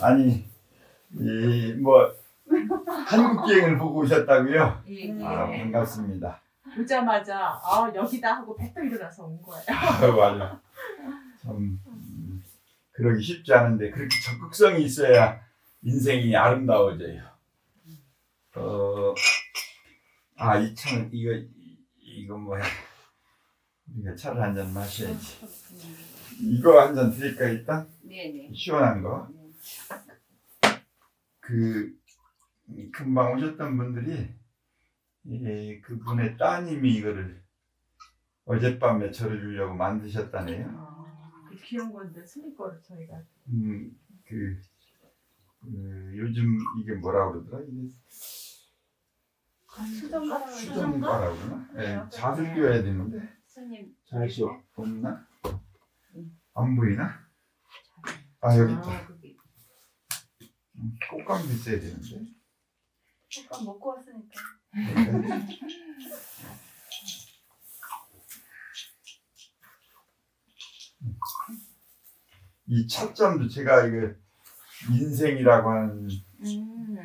아니, 뭐 한국 기행을 보고 오셨다고요? 예. 아, 반갑습니다. 보자마자 여기다 하고 배떡 일어나서 온 거예요. 아, 맞아. 참 그러기 쉽지 않은데 그렇게 적극성이 있어야 인생이 아름다워져요. 이거 뭐야? 우리가 차를 한 잔 마셔야지. 이거 한 잔 드릴까 일단? 네네. 시원한 거. 그 금방 오셨던 분들이 그분의 따님이 이거를 어젯밤에 절해주려고 만드셨다네요. 그 귀한 건데 스님 거를 저희가. 요즘 이게 뭐라 그러더라? 이게 수정가라고 그러나? 네, 잣을 끼워야 되는데 스님 잣이 없나? 안 보이나? 아 여기 있다. 꽃감도 있어야 되는데. 꽃감 먹고 왔으니까. 이 찻잔도 제가 이거 인생이라고 하는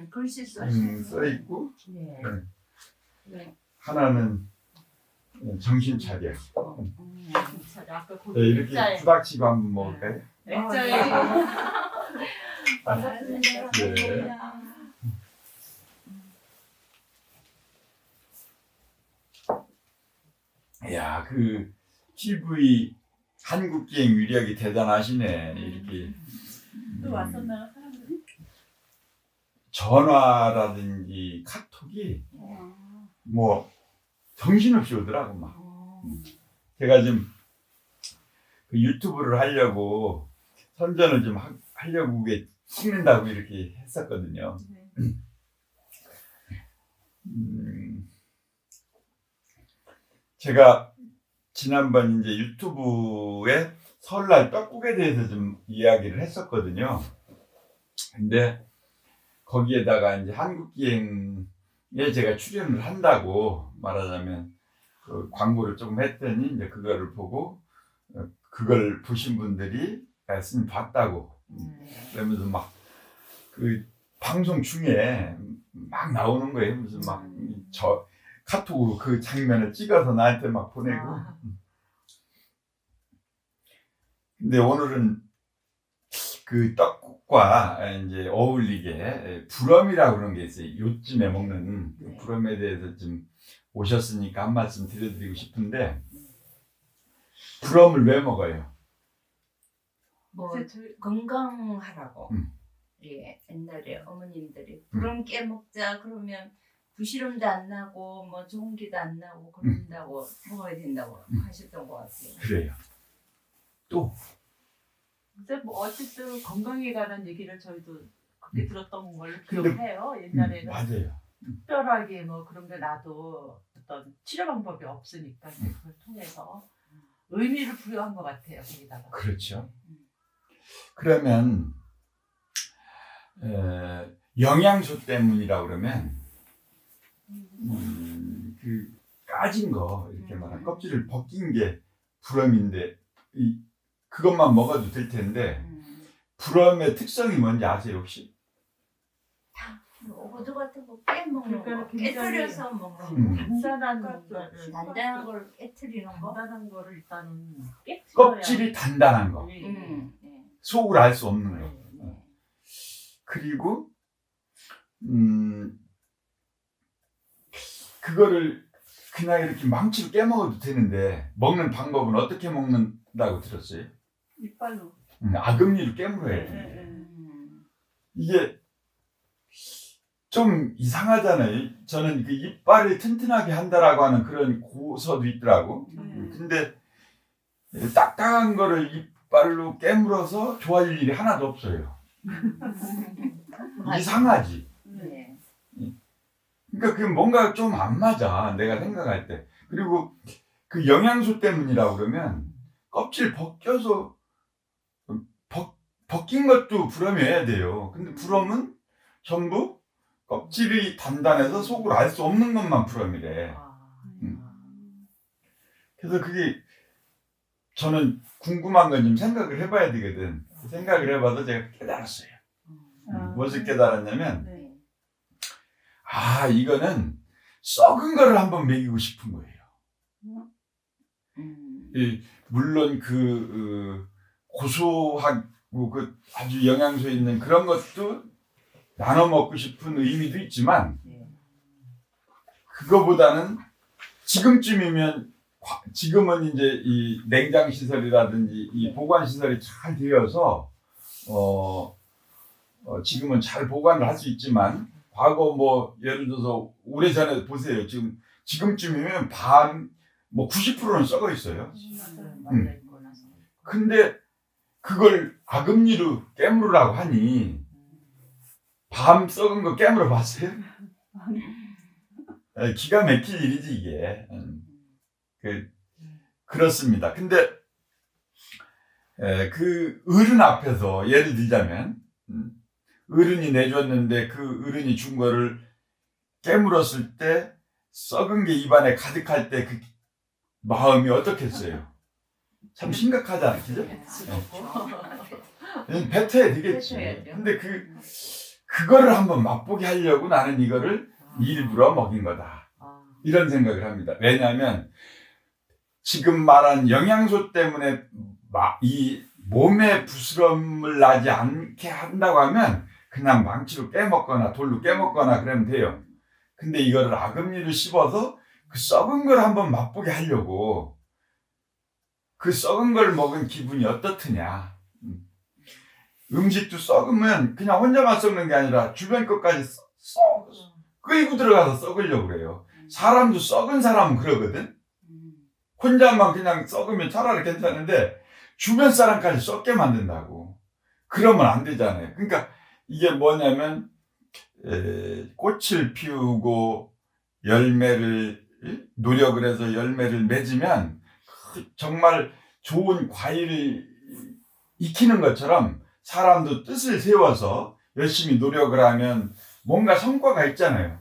글씨 써 있고 네. 네. 하나는 정신 차려. 아까 네, 이렇게 부닥치고 한번 먹을까요? 액자에 반갑습니다. 네. 야, 그 TV 한국 기행 위력이 대단하시네. 이렇게 또 왔었나요, 사람들이? 전화라든지 카톡이 뭐 정신없이 오더라고 막. 제가 좀 그 유튜브를 하려고 선전을 좀 하려고 그게 찍는다고 이렇게 했었거든요. 제가 지난번 이제 유튜브에 설날 떡국에 대해서 좀 이야기를 했었거든요. 근데 거기에다가 이제 한국기행에 제가 출연을 한다고 말하자면 그 광고를 조금 했더니 이제 그거를 보고 그걸 보신 분들이 말씀 봤다고 그러면서 막 그 방송 중에 막 나오는 거예요. 무슨 막 저 카톡으로 그 장면을 찍어서 나한테 막 보내고. 근데 오늘은 그 떡국과 이제 어울리게 부럼이라고 그런 게 있어요. 요즘에 먹는 그 부럼에 대해서 좀 오셨으니까 한 말씀 드려드리고 싶은데 부럼을 왜 먹어요? 뭐 건강하라고. 예, 옛날에 어머님들이 부럼 깨먹자 그러면 부시름도 안 나고 뭐 좋은 기도 안 나고 그런다고 먹어야 된다고 하셨던 것 같아요. 그래요. 또 근데 뭐 어쨌든 건강에 관한 얘기를 저희도 그렇게 들었던 걸 기억해요. 옛날에는 맞아요. 특별하게 뭐 그런 게 나도 어떤 치료 방법이 없으니까 그걸 통해서 의미를 부여한 것 같아요. 거기다가. 그렇죠. 그러면 영양소 때문이라고 그러면 그 까진 거 이렇게 말한 껍질을 벗긴 게 부럼인데 그것만 먹어도 될 텐데 부럼의 특성이 뭔지 아세요 혹시? 오도 같은 거 깨먹는 그러니까 거, 깨뜨려서 먹는 거, 단단한 거를 단단한 걸 깨뜨리는 거. 단단한 거를 일단은 깨트려야. 껍질이 단단한 거, 네. 속을 알 수 없는 거. 그리고 그거를 그냥 이렇게 망치로 깨먹어도 되는데 먹는 방법은 어떻게 먹는다고 들었어요? 이빨로. 아금니로 깨물어야 돼. 이게 좀 이상하잖아요. 저는 그 이빨을 튼튼하게 한다라고 하는 그런 고서도 있더라고. 근데 딱딱한 거를 이빨로 깨물어서 좋아질 일이 하나도 없어요. 이상하지. 네. 그러니까 그게 뭔가 좀 안 맞아 내가 생각할 때. 그리고 그 영양소 때문이라고 그러면 껍질 벗겨서 벗긴 것도 부럼이어야 돼요. 근데 부럼은 전부 껍질이 단단해서 속을 알 수 없는 것만 부럼이래. 그래서 그게 저는 궁금한 건 좀 생각을 해봐야 되거든. 생각을 해봐도 제가 깨달았어요. 무엇을 깨달았냐면, 네. 아, 이거는 썩은 거를 한번 먹이고 싶은 거예요. 물론 고소하고 그 아주 영양소 있는 그런 것도 나눠 먹고 싶은 의미도 있지만, 그거보다는 지금쯤이면, 지금은 이제 이 냉장 시설이라든지 이 보관 시설이 잘 되어서 지금은 잘 보관을 할 수 있지만, 과거 뭐 예를 들어서 오래전에 보세요. 지금쯤이면 뭐 90%는 썩어 있어요. 근데 그걸 아금니로 깨물으라고 하니, 밤 썩은 거 깨물어 봤어요? 기가 막힐 일이지 이게. 그렇습니다. 근데 그 어른 앞에서 예를 들자면, 어른이 내줬는데 그 어른이 준 거를 깨물었을 때 썩은 게 입안에 가득할 때 그 마음이 어떻겠어요? 참 심각하지 않겠죠? 뱉어야 되겠지. 근데 그거를 한번 맛보게 하려고 나는 이거를 일부러 먹인 거다. 이런 생각을 합니다. 왜냐하면 지금 말한 영양소 때문에 이 몸에 부스럼을 나지 않게 한다고 하면 그냥 망치로 깨먹거나 돌로 깨먹거나 그러면 돼요. 근데 이거를 아금니를 씹어서 그 썩은 걸 한번 맛보게 하려고, 그 썩은 걸 먹은 기분이 어떻느냐. 음식도 썩으면 그냥 혼자만 썩는 게 아니라 주변 것까지 끌고 들어가서 썩으려고 그래요. 사람도 썩은 사람은 그러거든. 혼자만 그냥 썩으면 차라리 괜찮은데 주변 사람까지 썩게 만든다고. 그러면 안 되잖아요. 그러니까 이게 뭐냐면, 꽃을 피우고 노력을 해서 열매를 맺으면 정말 좋은 과일을 익히는 것처럼 사람도 뜻을 세워서 열심히 노력을 하면 뭔가 성과가 있잖아요.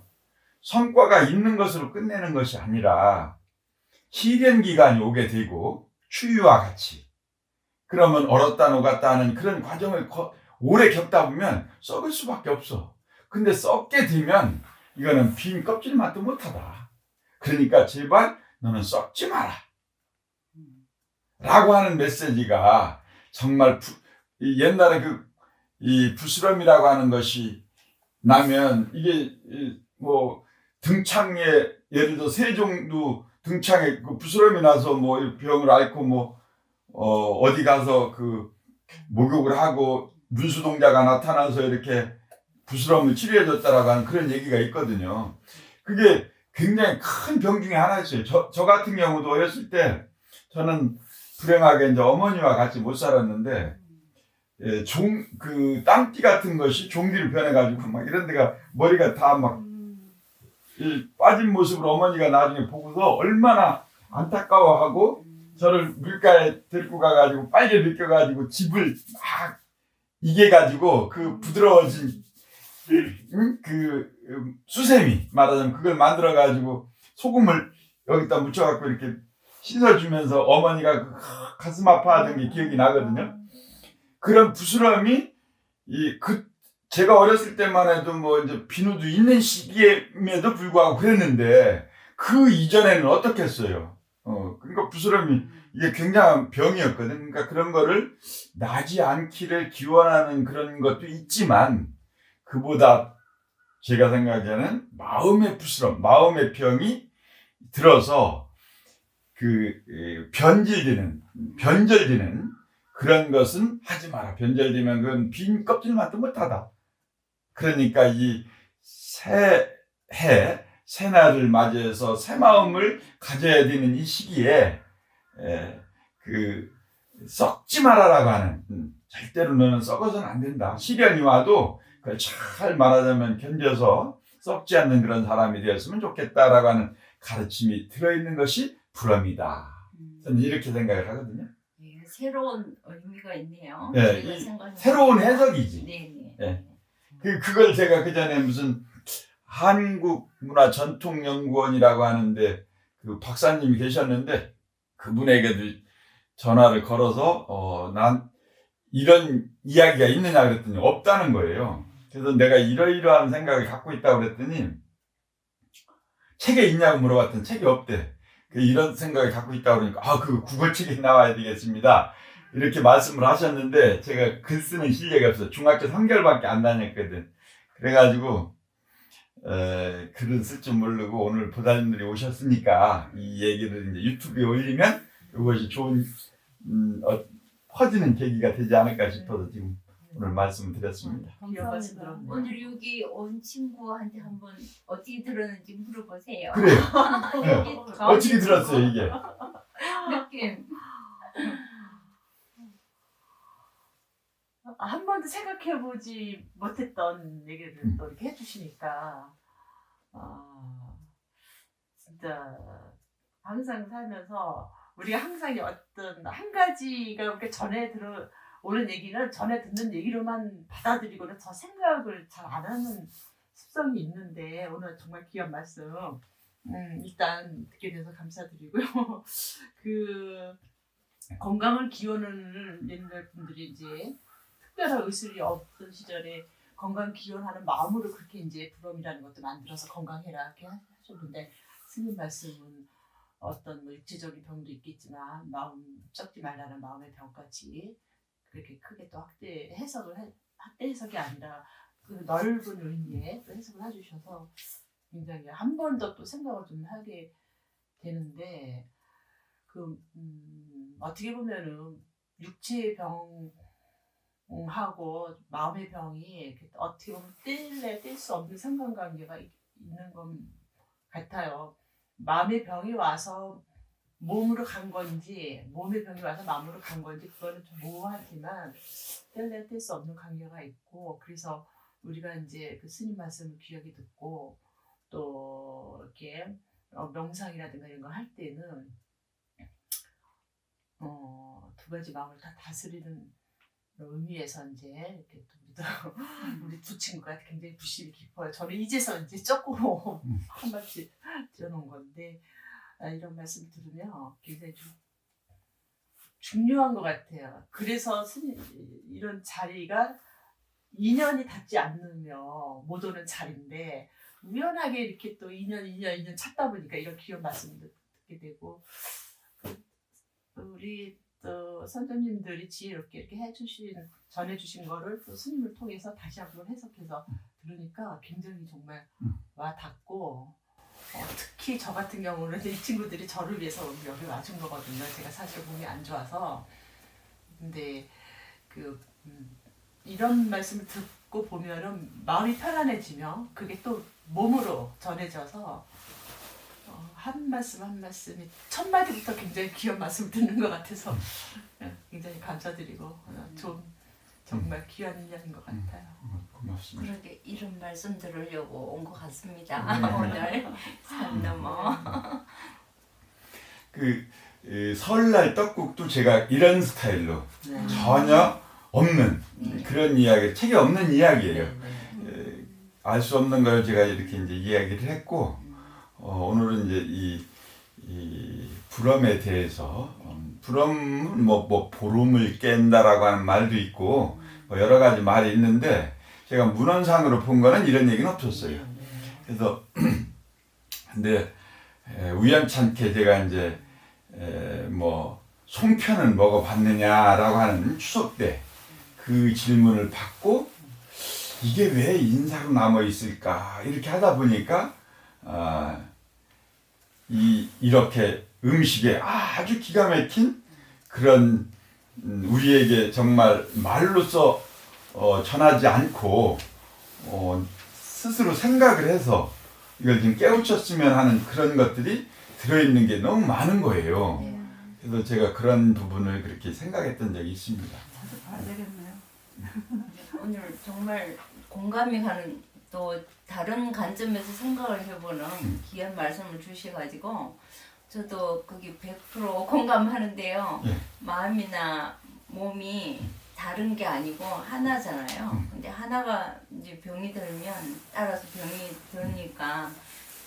성과가 있는 것으로 끝내는 것이 아니라 시련 기간이 오게 되고 추위와 같이, 그러면 얼었다 녹았다 하는 그런 과정을 오래 겪다 보면 썩을 수밖에 없어. 근데 썩게 되면 이거는 빈 껍질맛도 못하다. 그러니까 제발 너는 썩지 마라 라고 하는 메시지가 정말 옛날에 이 부스럼이라고 하는 것이 나면, 이게 뭐 등창에 예를 들어 세종도 등창에 그 부스럼이 나서 뭐 병을 앓고 뭐 어디 가서 목욕을 하고 문수동자가 나타나서 이렇게 부스럼을 치료해 줬다라고 하는 그런 얘기가 있거든요. 그게 굉장히 큰 병 중에 하나였어요. 저 같은 경우도 어렸을 때 저는 불행하게 이제 어머니와 같이 못 살았는데, 땀띠 같은 것이 종기로 변해가지고 막 이런 데가 머리가 다 막 빠진 모습으로 어머니가 나중에 보고서 얼마나 안타까워하고 저를 물가에 데리고 가가지고 빨개 벗겨가지고 집을 막 이겨가지고 그 부드러워진 수세미 말하자면 그걸 만들어가지고 소금을 여기다 묻혀갖고 이렇게 씻어주면서 어머니가 가슴 아파하던 게 기억이 나거든요. 그런 부스럼이 제가 어렸을 때만 해도 뭐 이제 비누도 있는 시기임에도 불구하고 그랬는데 그 이전에는 어떻겠어요. 그러니까 부스럼이 이게 굉장한 병이었거든. 그러니까 그런 거를 나지 않기를 기원하는 그런 것도 있지만, 그보다 제가 생각하기에는 마음의 부스럼, 마음의 병이 들어서 변절되는 그런 것은 하지 마라. 변절되면 그건 빈 껍질만도 못하다. 그러니까 이 새날을 맞이해서 새 마음을 가져야 되는 이 시기에 썩지 말아라고 하는, 절대로 너는 썩어서는 안 된다. 시련이 와도 그걸 잘 말하자면 견뎌서 썩지 않는 그런 사람이 되었으면 좋겠다라고 하는 가르침이 들어있는 것이 불엄이다. 저는 이렇게 생각을 하거든요. 네, 새로운 의미가 있네요. 네, 새로운 해석이지. 네네. 네. 그걸 제가 그전에 무슨 한국문화전통연구원이라고 하는데 그 박사님이 계셨는데, 그분에게도 전화를 걸어서 난 이런 이야기가 있느냐 그랬더니 없다는 거예요. 그래서 내가 이러이러한 생각을 갖고 있다고 그랬더니 책에 있냐고 물어봤더니 책이 없대. 이런 생각을 갖고 있다고 그러니까 그 국어책에 나와야 되겠습니다. 이렇게 말씀을 하셨는데 제가 글 쓰는 실력이 없어요. 중학교 3개월밖에 안 다녔거든. 그래가지고 글을 쓸 줄 모르고 오늘 보살님들이 오셨으니까 이 얘기를 이제 유튜브에 올리면 이것이 좋은 퍼지는 계기가 되지 않을까 싶어서 지금 오늘 말씀을 드렸습니다. 귀한 말씀 들었네. 오늘 여기 온 친구한테 한번 어떻게 들었는지 물어보세요. 그래요. 여기 어떻게 들었어요 이게? 느낌. 한 번도 생각해보지 못했던 얘기를 또 이렇게 해주시니까 진짜 항상 살면서 우리가 항상 어떤 한 가지가 이렇게 전에 들어오는 얘기는 전에 듣는 얘기로만 받아들이고는 더 생각을 잘 안 하는 습성이 있는데 오늘 정말 귀한 말씀 일단 듣게 돼서 감사드리고요. 그 건강을 기원하는 옛날 분들이 이제 특별한 의술이 없던 시절에 건강 기원하는 마음으로 그렇게 이제 불엄이라는 것도 만들어서 건강해라 이렇게 하셨는데 스님 말씀은 어떤 뭐 육체적인 병도 있겠지만 마음 썩지 말라는 마음의 병까지 그렇게 크게 또 확대 해석이 아니라 그 넓은 의미의 또 해석을 해주셔서 굉장히 한 번 더 또 생각을 좀 하게 되는데 어떻게 보면은 육체의 병하고 마음의 병이 어떻게 보면 뗄 수 없는 상관관계가 있는 것 같아요. 마음의 병이 와서 몸으로 간 건지 몸의 병이 와서 마음으로 간 건지 그거는 좀 모호하지만 뗄 수 없는 관계가 있고 그래서 우리가 이제 그 스님 말씀을 귀하게 듣고 또 이렇게 명상이라든가 이런 거 할 때는 두 가지 마음을 다 다스리는 의미에서 이제 이렇게 또 우리 두 친구가 굉장히 부심이 깊어요. 저는 이제서 이제 조금 한 말씩 들어놓은 건데 이런 말씀 들으면 굉장히 중요한 것 같아요. 그래서 이런 자리가 인연이 닿지 않으며 못 오는 자리인데 우연하게 이렇게 또 인연 찾다 보니까 이런 귀한 말씀도 듣게 되고 우리 또 선생님들이 지혜롭게 이렇게 전해주신 거를 또 스님을 통해서 다시 한번 해석해서 들으니까 굉장히 정말 와 닿고 특히 저 같은 경우는 이 친구들이 저를 위해서 여기 와준 거거든요. 제가 사실 몸이 안 좋아서 근데 이런 말씀을 듣고 보면은 마음이 편안해지며 그게 또 몸으로 전해져서 한 말씀 한 말씀이 첫 마디부터 굉장히 귀한 말씀 듣는 것 같아서 굉장히 감사드리고 정말 귀한 인연인 것 같아요. 고맙습니다. 그러게 이런 말씀 들으려고 온 것 같습니다. 오늘 산 넘어. 설날 떡국도 제가 이런 스타일로 전혀 없는 그런 이야기, 책에 없는 이야기예요. 알 수 없는 걸 제가 이렇게 이제 이야기를 했고 오늘은 이제 이 불엄에 대해서 불엄은 뭐 보름을 깬다라고 하는 말도 있고 뭐 여러 가지 말이 있는데 제가 문헌상으로 본 거는 이런 얘기는 없었어요. 그래서 근데 우연찮게 제가 이제 뭐 송편을 먹어봤느냐라고 하는 추석 때 그 질문을 받고 이게 왜 인사로 남아 있을까 이렇게 하다 보니까 이렇게 음식에 아주 기가 막힌 그런 우리에게 정말 말로써 전하지 않고 스스로 생각을 해서 이걸 좀 깨우쳤으면 하는 그런 것들이 들어있는 게 너무 많은 거예요. 그래서 제가 그런 부분을 그렇게 생각했던 적이 있습니다. 자주 봐야 되겠네요. 오늘 정말 공감이 가는 또 다른 관점에서 생각을 해보는 귀한 말씀을 주셔가지고 저도 거기 100% 공감하는데요. 마음이나 몸이 다른 게 아니고 하나잖아요. 근데 하나가 이제 병이 들면 따라서 병이 드니까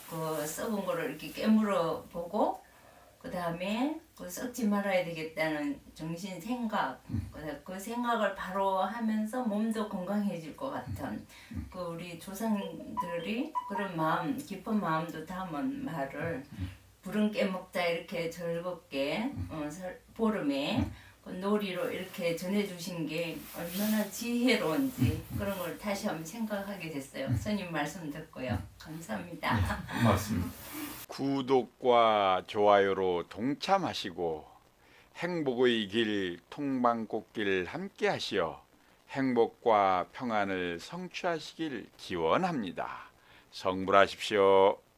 그 썩은 거를 이렇게 깨물어 보고 그 다음에 그 썩지 말아야 되겠다는 정신 생각, 그 생각을 바로 하면서 몸도 건강해질 것 같은 그 우리 조상들이 그런 마음, 깊은 마음도 담은 말을 불은 깨먹자 이렇게 즐겁게 보름에 그 놀이로 이렇게 전해주신 게 얼마나 지혜로운지 그런 걸 다시 한번 생각하게 됐어요. 스님 말씀 듣고요. 감사합니다. 고맙습니다. 구독과 좋아요로 동참하시고 행복의 길 통방꽃길 함께 하시어 행복과 평안을 성취하시길 기원합니다. 성불하십시오.